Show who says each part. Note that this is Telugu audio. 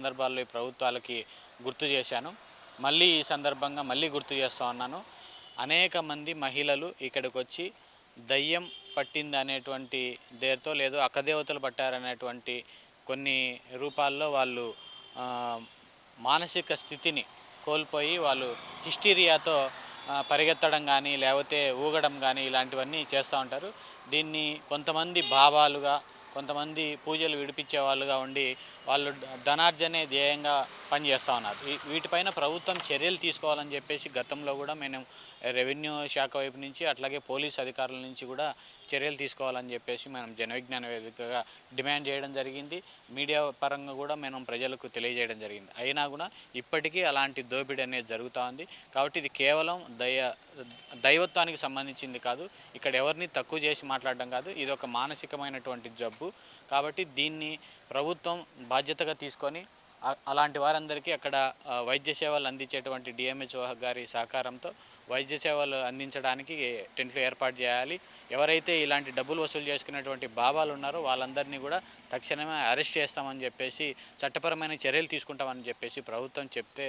Speaker 1: సందర్భాల్లో ఈ ప్రభుత్వాలకి గుర్తు చేశాను. మళ్ళీ ఈ సందర్భంగా మళ్ళీ గుర్తు చేస్తూ ఉన్నాను. అనేక మంది మహిళలు ఇక్కడికి వచ్చి దయ్యం పట్టింది అనేటువంటి దేరుతో లేదు అక్కదేవతలు పట్టారనేటువంటి కొన్ని రూపాల్లో వాళ్ళు మానసిక స్థితిని కోల్పోయి వాళ్ళు హిస్టీరియాతో పరిగెత్తడం కానీ లేకపోతే ఊగడం కానీ ఇలాంటివన్నీ చేస్తూ ఉంటారు. దీన్ని కొంతమంది భావాలుగా కొంతమంది పూజలు విడిపించే వాళ్ళుగా ఉండి వాళ్ళు ధనార్జనే ధ్యేయంగా పనిచేస్తూ ఉన్నారు. వీటిపైన ప్రభుత్వం చర్యలు తీసుకోవాలని చెప్పేసి గతంలో కూడా మేము రెవెన్యూ శాఖ వైపు నుంచి అట్లాగే పోలీస్ అధికారుల నుంచి కూడా చర్యలు తీసుకోవాలని చెప్పేసి మనం జనవిజ్ఞాన వేదికగా డిమాండ్ చేయడం జరిగింది. మీడియా పరంగా కూడా మనం ప్రజలకు తెలియజేయడం జరిగింది. అయినా కూడా ఇప్పటికీ అలాంటి దోపిడీ అనేది జరుగుతూ ఉంది. కాబట్టి ఇది కేవలం దైవత్వానికి సంబంధించింది కాదు, ఇక్కడ ఎవరిని తక్కువ చేసి మాట్లాడడం కాదు, ఇది ఒక మానసికమైనటువంటి జబ్బు. కాబట్టి దీన్ని ప్రభుత్వం బాధ్యతగా తీసుకొని అలాంటి వారందరికీ అక్కడ వైద్య సేవలు అందించేటువంటి డిఎంహెచ్ఓ గారి సహకారంతో వైద్య సేవలు అందించడానికి టెంట్లు ఏర్పాటు చేయాలి. ఎవరైతే ఇలాంటి డబ్బులు వసూలు చేసుకునేటువంటి బాబాలు ఉన్నారో వాళ్ళందరినీ కూడా తక్షణమే అరెస్ట్ చేస్తామని చెప్పేసి చట్టపరమైన చర్యలు తీసుకుంటామని చెప్పేసి ప్రభుత్వం చెప్తే